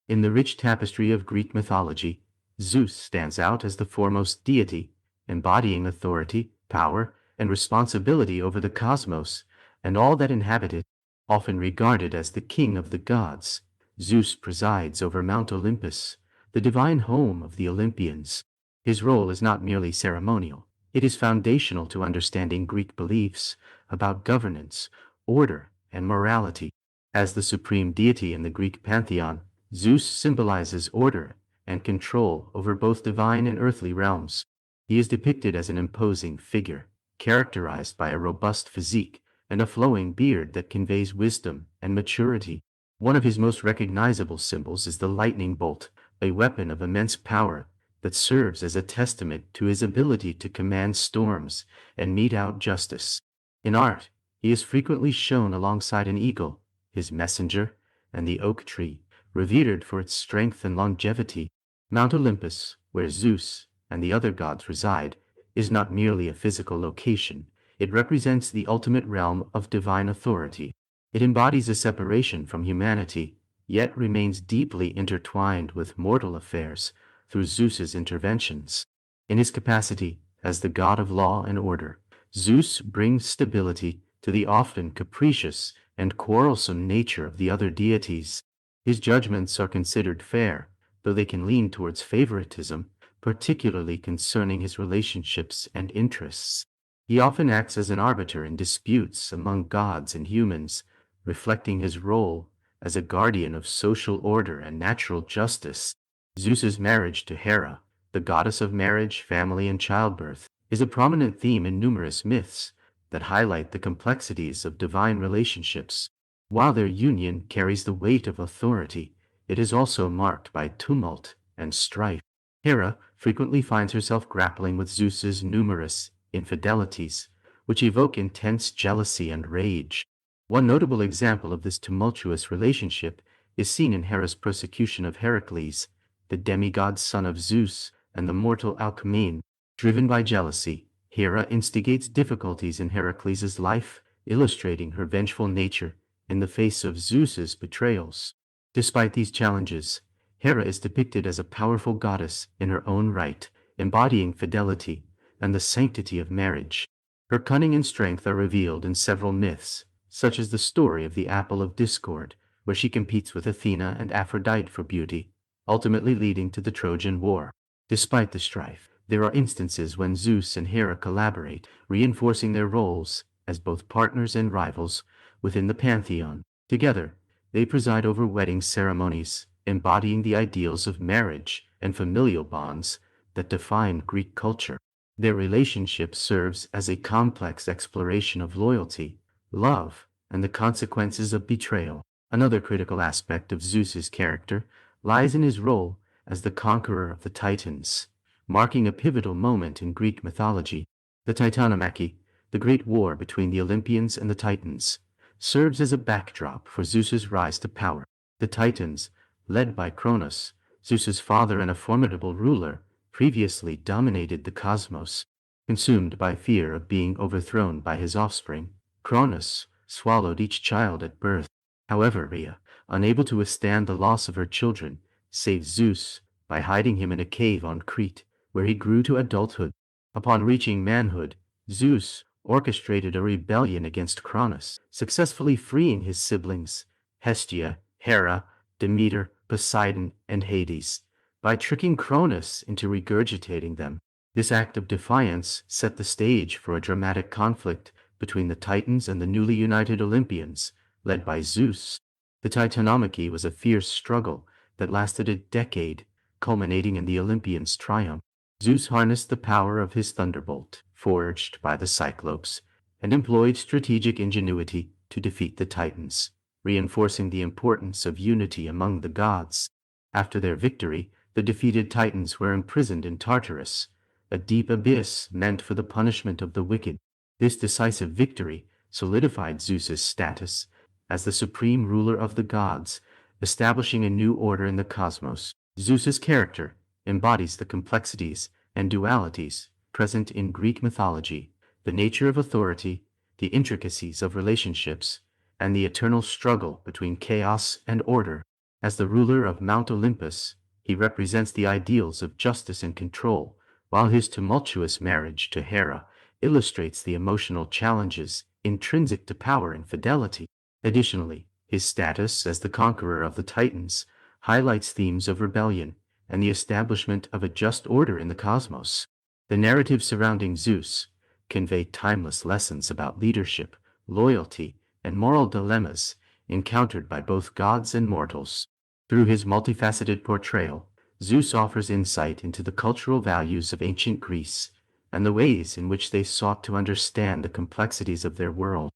In the rich tapestry of Greek mythology, Zeus stands out as the foremost deity, embodying authority, power, and responsibility over the cosmos and all that inhabit it. Often regarded as the king of the gods, Zeus presides over Mount Olympus, the divine home of the Olympians. His role is not merely ceremonial, it is foundational to understanding Greek beliefs about governance, order, and morality. As the supreme deity in the Greek pantheon, Zeus symbolizes order and control over both divine and earthly realms. He is depicted as an imposing figure, characterized by a robust physique and a flowing beard that conveys wisdom and maturity. One of his most recognizable symbols is the lightning bolt, a weapon of immense power that serves as a testament to his ability to command storms and mete out justice. In art, he is frequently shown alongside an eagle, his messenger, and the oak tree, revered for its strength and longevity. Mount Olympus, where Zeus and the other gods reside, is not merely a physical location. It represents the ultimate realm of divine authority. It embodies a separation from humanity, yet remains deeply intertwined with mortal affairs through Zeus's interventions. In his capacity as the god of law and order, Zeus brings stability to the often capricious and quarrelsome nature of the other deities. His judgments are considered fair, though they can lean towards favoritism, particularly concerning his relationships and interests. He often acts as an arbiter in disputes among gods and humans, reflecting his role as a guardian of social order and natural justice. Zeus's marriage to Hera, the goddess of marriage, family, and childbirth, is a prominent theme in numerous myths that highlight the complexities of divine relationships. While their union carries the weight of authority, it is also marked by tumult and strife. Hera frequently finds herself grappling with Zeus's numerous infidelities, which evoke intense jealousy and rage. One notable example of this tumultuous relationship is seen in Hera's persecution of Heracles, the demigod son of Zeus and the mortal Alcmene. Driven by jealousy, Hera instigates difficulties in Heracles' life, illustrating her vengeful nature in the face of Zeus's betrayals. Despite these challenges, Hera is depicted as a powerful goddess in her own right, embodying fidelity and the sanctity of marriage. Her cunning and strength are revealed in several myths, such as the story of the Apple of Discord, where she competes with Athena and Aphrodite for beauty, ultimately leading to the Trojan War. Despite the strife, there are instances when Zeus and Hera collaborate, reinforcing their roles as both partners and rivals within the pantheon. Together, they preside over wedding ceremonies, embodying the ideals of marriage and familial bonds that define Greek culture. Their relationship serves as a complex exploration of loyalty, love, and the consequences of betrayal. Another critical aspect of Zeus's character lies in his role as the conqueror of the Titans, marking a pivotal moment in Greek mythology. The Titanomachy, the great war between the Olympians and the Titans, serves as a backdrop for Zeus's rise to power. The Titans, led by Cronus, Zeus's father and a formidable ruler, previously dominated the cosmos. Consumed by fear of being overthrown by his offspring, Cronus swallowed each child at birth. However, Rhea, unable to withstand the loss of her children, saved Zeus by hiding him in a cave on Crete, where he grew to adulthood. Upon reaching manhood, Zeus orchestrated a rebellion against Cronus, successfully freeing his siblings, Hestia, Hera, Demeter, Poseidon, and Hades, by tricking Cronus into regurgitating them. This act of defiance set the stage for a dramatic conflict between the Titans and the newly united Olympians, led by Zeus. The Titanomachy was a fierce struggle that lasted a decade, culminating in the Olympians' triumph. Zeus harnessed the power of his thunderbolt, forged by the Cyclopes, and employed strategic ingenuity to defeat the Titans, reinforcing the importance of unity among the gods. After their victory, the defeated Titans were imprisoned in Tartarus, a deep abyss meant for the punishment of the wicked. This decisive victory solidified Zeus's status as the supreme ruler of the gods, establishing a new order in the cosmos. Zeus's character embodies the complexities and dualities present in Greek mythology, the nature of authority, the intricacies of relationships, and the eternal struggle between chaos and order. As the ruler of Mount Olympus, he represents the ideals of justice and control, while his tumultuous marriage to Hera illustrates the emotional challenges intrinsic to power and fidelity. Additionally, his status as the conqueror of the Titans highlights themes of rebellion and the establishment of a just order in the cosmos. The narrative surrounding Zeus convey timeless lessons about leadership, loyalty, and moral dilemmas encountered by both gods and mortals. Through his multifaceted portrayal, Zeus offers insight into the cultural values of ancient Greece and the ways in which they sought to understand the complexities of their world.